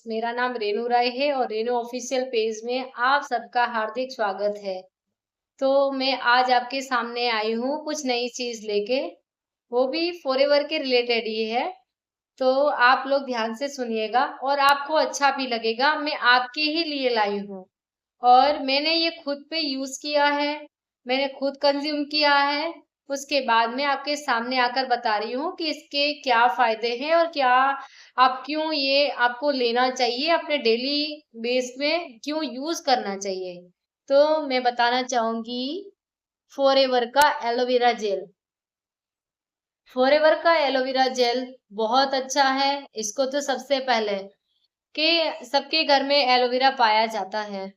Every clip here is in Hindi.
मेरा नाम रेनू राय है और रेनू ऑफिशियल पेज में आप सबका हार्दिक स्वागत है। तो मैं आज आपके सामने आई हूँ कुछ नई चीज लेके, वो भी फॉरएवर के रिलेटेड ही है। तो आप लोग ध्यान से सुनिएगा और आपको अच्छा भी लगेगा। मैं आपके ही लिए लाई हूँ और मैंने ये खुद पे यूज किया है, मैंने खुद कंज्यूम किया है। उसके बाद में आपके सामने आकर बता रही हूँ कि इसके क्या फायदे हैं और क्या आप क्यों ये आपको लेना चाहिए, अपने डेली बेस में क्यों यूज करना चाहिए। तो मैं बताना चाहूंगी फॉरएवर का एलोवेरा जेल। फॉरएवर का एलोवेरा जेल बहुत अच्छा है। इसको तो सबसे पहले कि सबके घर में एलोवेरा पाया जाता है।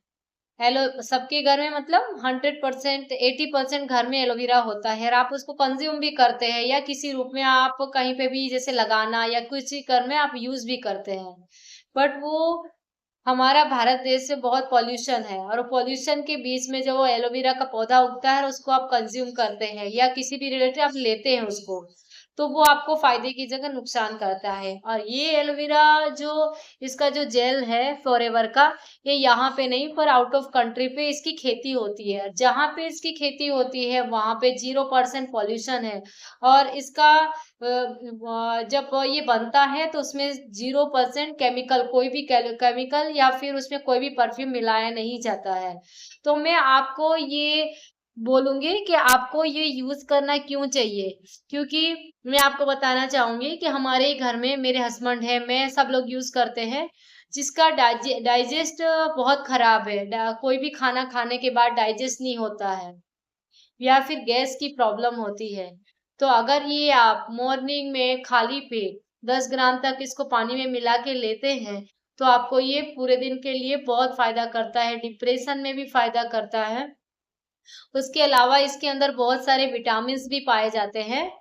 एलो सबके घर में मतलब 100% 80% घर में एलोवेरा होता है और आप उसको कंज्यूम भी करते हैं या किसी रूप में आप कहीं पे भी जैसे लगाना या कुछ कर में आप यूज भी करते हैं। बट वो हमारा भारत देश में बहुत पॉल्यूशन है और पॉल्यूशन के बीच में जो वो एलोवेरा का पौधा उगता है उसको आप कंज्यूम करते हैं या किसी भी रिलेटेड आप लेते हैं उसको, तो वो आपको फायदे की जगह नुकसान करता है। और ये एलोवेरा जो इसका जो जेल है फॉरएवर का, ये यहाँ पे नहीं पर आउट ऑफ कंट्री पे इसकी खेती होती है। जहाँ पे इसकी खेती होती है वहां पे 0% पॉल्यूशन है और इसका जब ये बनता है तो उसमें 0% केमिकल, कोई भी केमिकल या फिर उसमें कोई भी परफ्यूम मिलाया नहीं जाता है। तो मैं आपको ये बोलूंगी कि आपको ये यूज करना क्यों चाहिए, क्योंकि मैं आपको बताना चाहूंगी कि हमारे घर में मेरे हस्बैंड है, मैं सब लोग यूज करते हैं। जिसका डाइजेस्ट बहुत खराब है, कोई भी खाना खाने के बाद डाइजेस्ट नहीं होता है या फिर गैस की प्रॉब्लम होती है। तो अगर ये आप मॉर्निंग में खाली पेट 10 ग्राम तक इसको पानी में मिला के लेते हैं तो आपको ये पूरे दिन के लिए बहुत फायदा करता है, डिप्रेशन में भी फायदा करता है। उसके अलावा इसके अंदर बहुत सारे विटामिन भी पाए जाते हैं,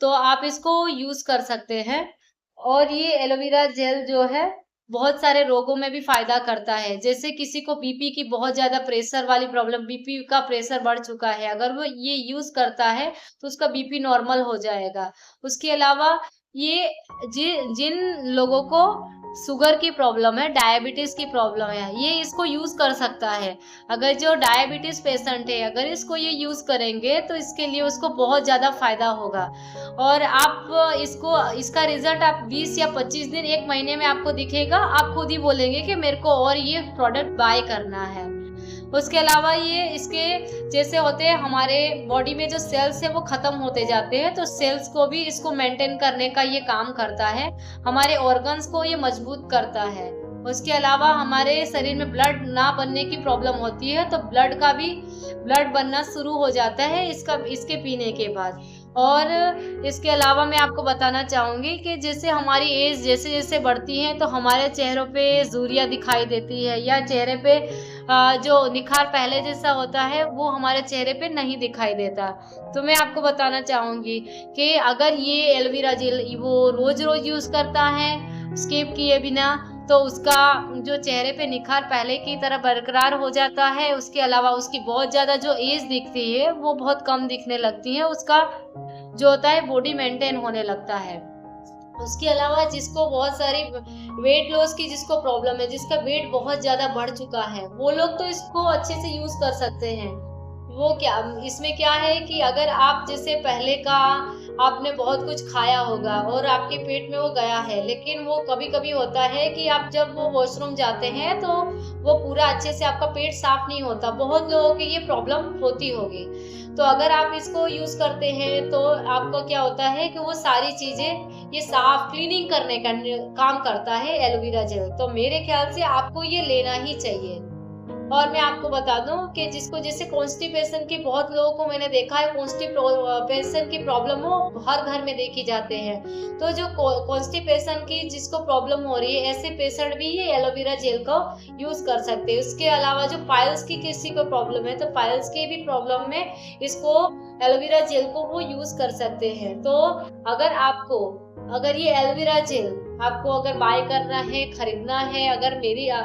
तो आप इसको यूज कर सकते हैं। और ये एलोवेरा जेल जो है बहुत सारे रोगों में भी फायदा करता है। जैसे किसी को बीपी की बहुत ज्यादा प्रेशर वाली प्रॉब्लम, बीपी का प्रेशर बढ़ चुका है, अगर वो ये यूज करता है तो उसका बीपी नॉर्मल हो जाएगा। उसके अलावा ये जिन लोगों को शुगर की प्रॉब्लम है, डायबिटीज की प्रॉब्लम है, ये इसको यूज कर सकता है। अगर जो डायबिटीज पेशेंट है अगर इसको ये यूज करेंगे तो इसके लिए उसको बहुत ज्यादा फायदा होगा। और आप इसको इसका रिजल्ट आप 20 या 25 दिन 1 महीने में आपको दिखेगा। आप खुद ही बोलेंगे कि मेरे को और ये प्रोडक्ट बाय करना है। उसके अलावा ये इसके जैसे होते हैं हमारे बॉडी में जो सेल्स है वो खत्म होते जाते हैं, तो सेल्स को भी इसको मेंटेन करने का ये काम करता है। हमारे ऑर्गन्स को ये मजबूत करता है। उसके अलावा हमारे शरीर में ब्लड ना बनने की प्रॉब्लम होती है तो ब्लड बनना शुरू हो जाता है इसके पीने के बाद। और इसके अलावा मैं आपको बताना चाहूंगी कि जैसे हमारी एज जैसे जैसे बढ़ती है तो हमारे चेहरों पे झुर्रियां दिखाई देती है या चेहरे पे जो निखार पहले जैसा होता है वो हमारे चेहरे पे नहीं दिखाई देता। तो मैं आपको बताना चाहूंगी कि अगर ये एलोवेरा जेल वो रोज रोज यूज करता है स्किप किए बिना, तो उसका जो चेहरे पे निखार पहले की तरह बरकरार हो जाता है। उसके अलावा उसकी बहुत ज्यादा जो एज दिखती है वो बहुत कम दिखने लगती है, उसका जो होता है बॉडी मेंटेन होने लगता है। उसके अलावा जिसको बहुत सारी वेट लॉस की जिसको प्रॉब्लम है, जिसका वेट बहुत ज्यादा बढ़ चुका है, वो लोग तो इसको अच्छे से यूज कर सकते हैं। वो क्या इसमें क्या है कि अगर आप जैसे पहले का आपने बहुत कुछ खाया होगा और आपके पेट में वो गया है, लेकिन वो कभी कभी होता है कि आप जब वो वॉशरूम जाते हैं तो वो पूरा अच्छे से आपका पेट साफ नहीं होता। बहुत लोगों की ये प्रॉब्लम होती होगी। तो अगर आप इसको यूज करते हैं तो आपको क्या होता है कि वो सारी चीजें ये साफ क्लीनिंग करने का काम करता है एलोवेरा जेल। तो मेरे ख्याल से आपको ये लेना ही चाहिए। और मैं आपको बता दूं कि जिसको जैसे कॉन्स्टिपेशन की, बहुत लोगों को मैंने देखा है कॉन्स्टिपेशन की प्रॉब्लम हो हर घर में देखी जाते हैं। तो जो कॉन्स्टिपेशन की जिसको प्रॉब्लम हो रही है ऐसे पेशेंट भी ये एलोवेरा जेल को यूज कर सकते हैं। उसके अलावा जो पाइल्स की किसी को प्रॉब्लम है तो पाइल्स के भी प्रॉब्लम में इसको एलोवेरा जेल को वो यूज कर सकते हैं। तो अगर ये एलोवेरा जेल आपको अगर बाय करना है, खरीदना है, अगर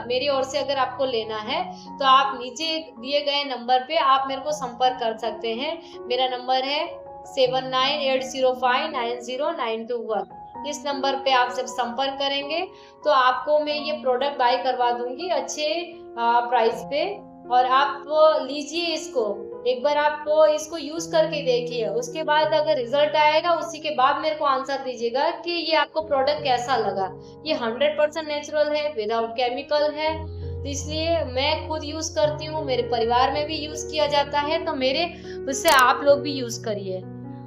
मेरी ओर से अगर आपको लेना है तो आप नीचे दिए गए नंबर पे आप मेरे को संपर्क कर सकते हैं। मेरा नंबर है 7980590921। इस नंबर पे आप जब संपर्क करेंगे तो आपको मैं ये प्रोडक्ट बाय करवा दूंगी अच्छे प्राइस पे। और आप लीजिए इसको, एक बार आप इसको यूज करके देखिए, उसके बाद अगर रिजल्ट आएगा उसी के बाद मेरे को आंसर दीजिएगा कि ये आपको प्रोडक्ट कैसा लगा। ये 100% नेचुरल है, विदाउट केमिकल है, तो इसलिए मैं खुद यूज करती हूँ, मेरे परिवार में भी यूज किया जाता है, तो मेरे उससे आप लोग भी यूज करिए।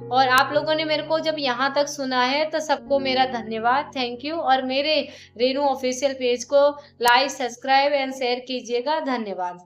और आप लोगों ने मेरे को जब यहाँ तक सुना है तो सबको मेरा धन्यवाद, थैंक यू। और मेरे रेनू ऑफिशियल पेज को लाइक, सब्सक्राइब एंड शेयर कीजिएगा। धन्यवाद।